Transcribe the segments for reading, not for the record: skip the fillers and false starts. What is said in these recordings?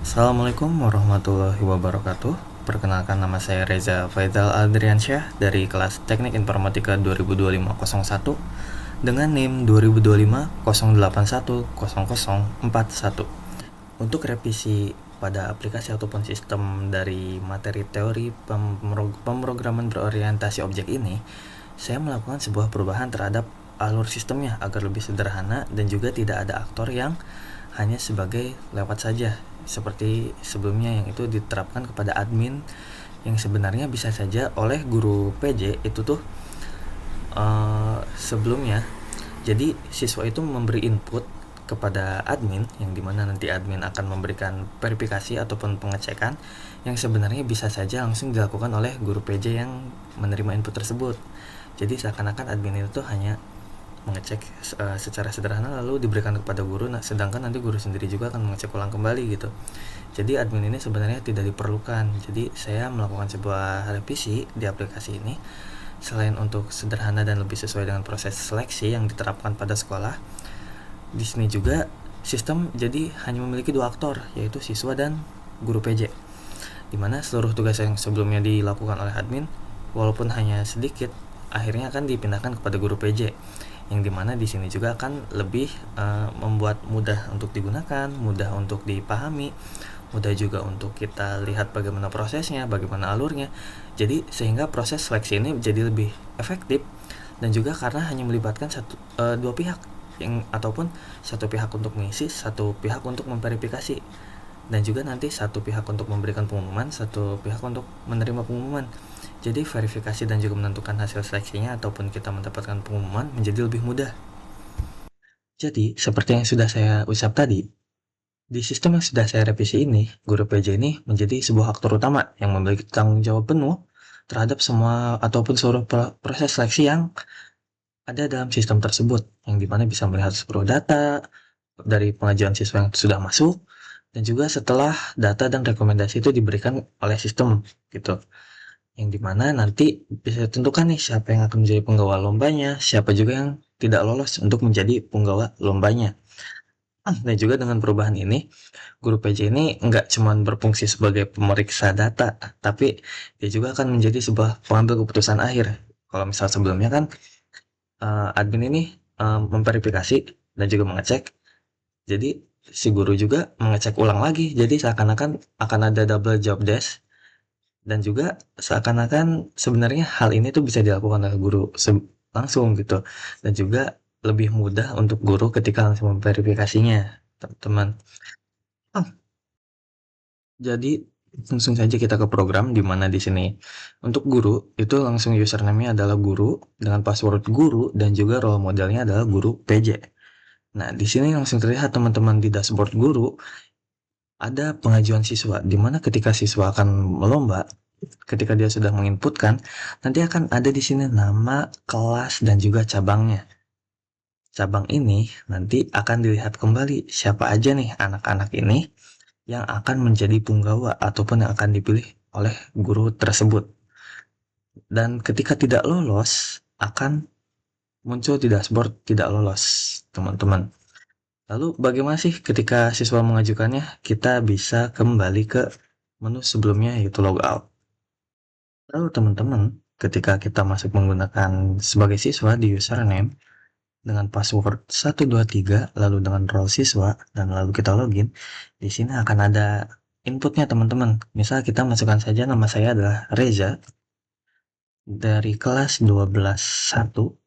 Assalamualaikum warahmatullahi wabarakatuh. Perkenalkan, nama saya Reza Faizal Adriansyah dari kelas Teknik Informatika 2025-01 dengan NIM 2025-081-0041. Untuk revisi pada aplikasi ataupun sistem dari materi teori pemrograman berorientasi objek ini, saya melakukan sebuah perubahan terhadap alur sistemnya agar lebih sederhana dan juga tidak ada aktor yang hanya sebagai lewat saja seperti sebelumnya yang itu diterapkan kepada admin, yang sebenarnya bisa saja oleh guru PJ itu tuh sebelumnya. Jadi siswa itu memberi input kepada admin, yang dimana nanti admin akan memberikan verifikasi ataupun pengecekan yang sebenarnya bisa saja langsung dilakukan oleh guru PJ yang menerima input tersebut. Jadi seakan-akan admin itu hanya mengecek secara sederhana lalu diberikan kepada guru, sedangkan nanti guru sendiri juga akan mengecek ulang kembali gitu. Jadi admin ini sebenarnya tidak diperlukan. Jadi saya melakukan sebuah revisi di aplikasi ini. Selain untuk sederhana dan lebih sesuai dengan proses seleksi yang diterapkan pada sekolah, di sini juga sistem jadi hanya memiliki dua aktor, yaitu siswa dan guru PJ. Dimana seluruh tugas yang sebelumnya dilakukan oleh admin, walaupun hanya sedikit, akhirnya akan dipindahkan kepada guru PJ, yang dimana di sini juga akan lebih membuat mudah untuk digunakan, mudah untuk dipahami, mudah juga untuk kita lihat bagaimana prosesnya, bagaimana alurnya. Jadi sehingga proses seleksi ini jadi lebih efektif, dan juga karena hanya melibatkan dua pihak, yang ataupun satu pihak untuk mengisi, satu pihak untuk memverifikasi, dan juga nanti satu pihak untuk memberikan pengumuman, satu pihak untuk menerima pengumuman. Jadi verifikasi dan juga menentukan hasil seleksinya ataupun kita mendapatkan pengumuman menjadi lebih mudah. Jadi, seperti yang sudah saya ucap tadi, di sistem yang sudah saya revisi ini, guru PJ ini menjadi sebuah aktor utama yang memiliki tanggung jawab penuh terhadap semua ataupun seluruh proses seleksi yang ada dalam sistem tersebut, yang dimana bisa melihat seluruh data dari pengajuan siswa yang sudah masuk, dan juga setelah data dan rekomendasi itu diberikan oleh sistem gitu, yang dimana nanti bisa ditentukan nih siapa yang akan menjadi penggawa lombanya, siapa juga yang tidak lolos untuk menjadi penggawa lombanya. Dan juga dengan perubahan ini, guru PJ ini nggak cuma berfungsi sebagai pemeriksa data, tapi dia juga akan menjadi sebuah pengambil keputusan akhir. Kalau misal sebelumnya kan admin ini memverifikasi dan juga mengecek, jadi si guru juga mengecek ulang lagi. Jadi seakan-akan akan ada double job desk, dan juga seakan-akan sebenarnya hal ini tuh bisa dilakukan oleh guru langsung gitu, dan juga lebih mudah untuk guru ketika langsung memverifikasinya, teman-teman. Jadi langsung saja kita ke program, di mana di sini untuk guru itu langsung username-nya adalah guru dengan password guru, dan juga role modelnya adalah guru PJ. Nah, di sini langsung terlihat teman-teman di dashboard guru ada pengajuan siswa, di mana ketika siswa akan melomba, ketika dia sudah menginputkan, nanti akan ada di sini nama, kelas, dan juga cabangnya. Cabang ini nanti akan dilihat kembali siapa aja nih anak-anak ini yang akan menjadi punggawa ataupun yang akan dipilih oleh guru tersebut. Dan ketika tidak lolos, akan muncul di dashboard tidak lolos, teman-teman. Lalu bagaimana sih ketika siswa mengajukannya? Kita bisa kembali ke menu sebelumnya, yaitu logout. Lalu teman-teman, ketika kita masuk menggunakan sebagai siswa di username dengan password 123, lalu dengan role siswa, dan lalu kita login, di sini akan ada inputnya teman-teman. Misal kita masukkan saja nama saya adalah Reza dari kelas 12-1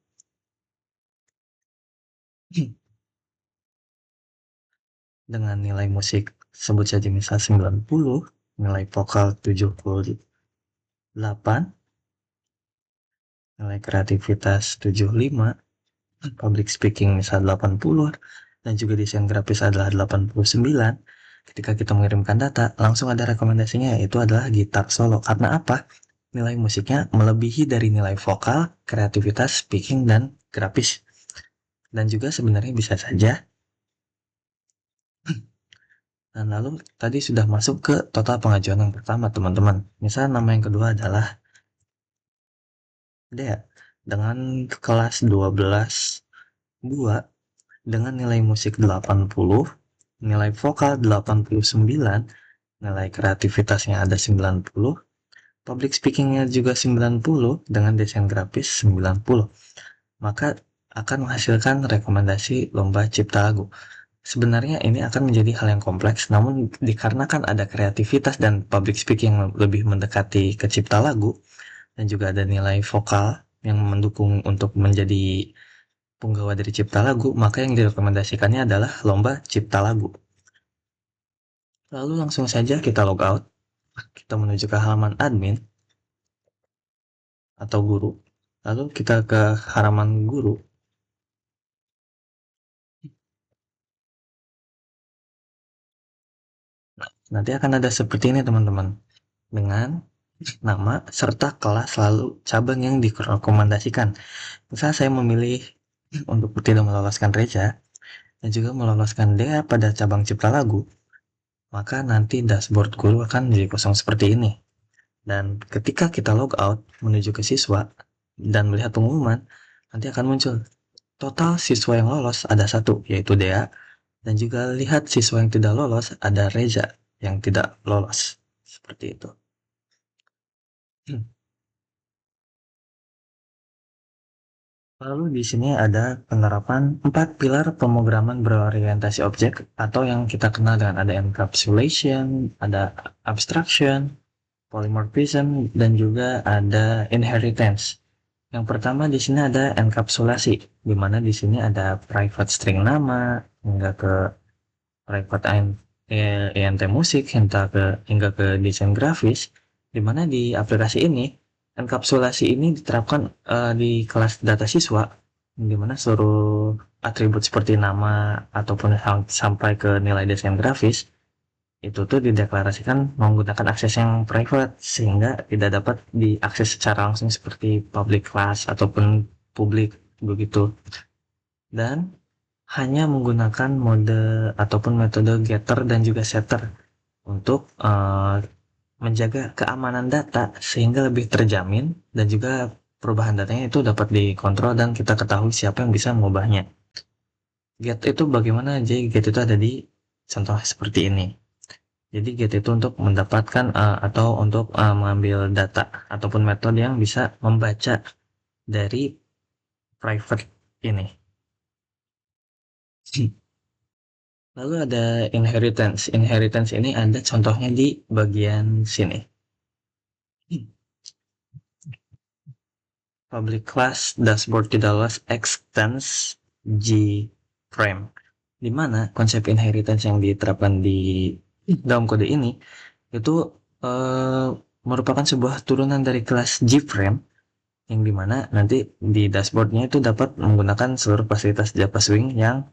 dengan nilai musik sebut saja misal 90, nilai vokal 78, nilai kreativitas 75, public speaking misal 80, dan juga desain grafis adalah 89. Ketika kita mengirimkan data, langsung ada rekomendasinya, yaitu adalah gitar solo. Karena apa? Nilai musiknya melebihi dari nilai vokal, kreativitas, speaking, dan grafis. Dan juga sebenarnya bisa saja. Dan lalu tadi sudah masuk ke total pengajuan yang pertama, teman-teman. Misal nama yang kedua adalah Dea dengan kelas 12-2 dengan nilai musik 80, nilai vokal 89, nilai kreativitasnya ada 90, public speakingnya juga 90, dengan desain grafis 90, maka akan menghasilkan rekomendasi lomba cipta lagu. Sebenarnya ini akan menjadi hal yang kompleks, namun dikarenakan ada kreativitas dan public speaking yang lebih mendekati ke cipta lagu, dan juga ada nilai vokal yang mendukung untuk menjadi penggawa dari cipta lagu, maka yang direkomendasikannya adalah lomba cipta lagu. Lalu langsung saja kita log out, kita menuju ke halaman admin atau guru, lalu kita ke halaman guru. Nanti akan ada seperti ini teman-teman, dengan nama serta kelas lalu cabang yang direkomendasikan. Misal saya memilih untuk tidak meloloskan Reja dan juga meloloskan Dea pada cabang cipta lagu, maka nanti dashboard guru akan menjadi kosong seperti ini. Dan ketika kita log out menuju ke siswa dan melihat pengumuman, nanti akan muncul total siswa yang lolos ada satu, yaitu Dea, dan juga lihat siswa yang tidak lolos ada Reza yang tidak lolos. Seperti itu. Lalu di sini ada penerapan 4 pilar pemrograman berorientasi objek atau yang kita kenal dengan ada encapsulation, ada abstraction, polymorphism, dan juga ada inheritance. Yang pertama di sini ada enkapsulasi, di mana di sini ada private string nama hingga ke private ENT musik hingga ke desain grafis, di mana di aplikasi ini enkapsulasi ini diterapkan di kelas data siswa, di mana seluruh atribut seperti nama ataupun sampai ke nilai desain grafis itu tuh dideklarasikan menggunakan akses yang private sehingga tidak dapat diakses secara langsung seperti public class ataupun publik begitu. Dan hanya menggunakan mode ataupun metode getter dan juga setter untuk menjaga keamanan data sehingga lebih terjamin dan juga perubahan datanya itu dapat dikontrol dan kita ketahui siapa yang bisa mengubahnya. Get itu bagaimana? Jadi get itu ada di contoh seperti ini. Jadi get itu untuk mendapatkan atau untuk mengambil data ataupun metode yang bisa membaca dari private ini. Lalu ada inheritance. Inheritance ini ada contohnya di bagian sini. Public class dashboard tidak lolos extends G frame. Di mana konsep inheritance yang diterapkan di dalam kode ini itu merupakan sebuah turunan dari kelas G-frame yang dimana nanti di dashboardnya itu dapat menggunakan seluruh fasilitas Java Swing yang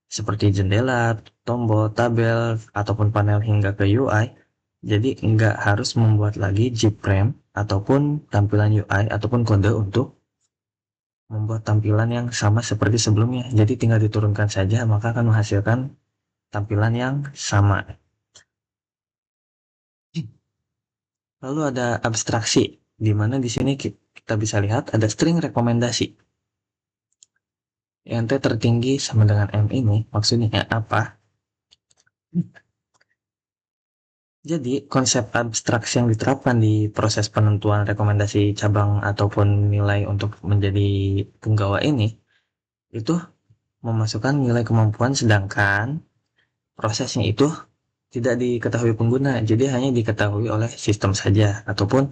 seperti jendela, tombol, tabel, ataupun panel hingga ke UI. Jadi nggak harus membuat lagi G-frame ataupun tampilan UI ataupun kode untuk membuat tampilan yang sama seperti sebelumnya. Jadi tinggal diturunkan saja maka akan menghasilkan tampilan yang sama. Lalu ada abstraksi, di mana di sini kita bisa lihat ada string rekomendasi. Yang T tertinggi sama dengan M ini maksudnya apa? Jadi konsep abstraksi yang diterapkan di proses penentuan rekomendasi cabang ataupun nilai untuk menjadi penggawa ini itu memasukkan nilai kemampuan sedangkan prosesnya itu tidak diketahui pengguna, jadi hanya diketahui oleh sistem saja ataupun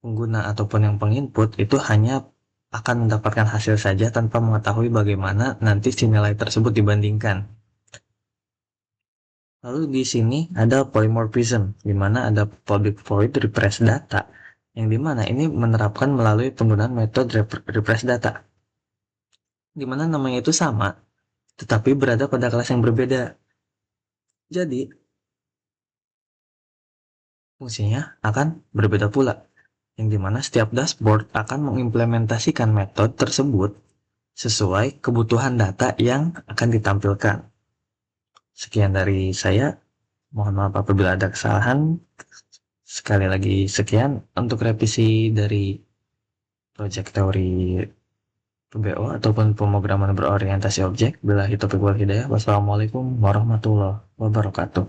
pengguna ataupun yang penginput itu hanya akan mendapatkan hasil saja tanpa mengetahui bagaimana nanti si nilai tersebut dibandingkan. Lalu di sini ada polymorphism, di mana ada public void repress data, yang dimana ini menerapkan melalui penggunaan metode repress data, di mana namanya itu sama, tetapi berada pada kelas yang berbeda. Jadi fungsinya akan berbeda pula, yang dimana setiap dashboard akan mengimplementasikan metode tersebut sesuai kebutuhan data yang akan ditampilkan. Sekian dari saya, mohon maaf apabila ada kesalahan. Sekali lagi sekian untuk revisi dari proyek teori PBO ataupun pemrograman berorientasi objek. Billahi taufiq wal hidayah. Wassalamualaikum warahmatullahi wabarakatuh.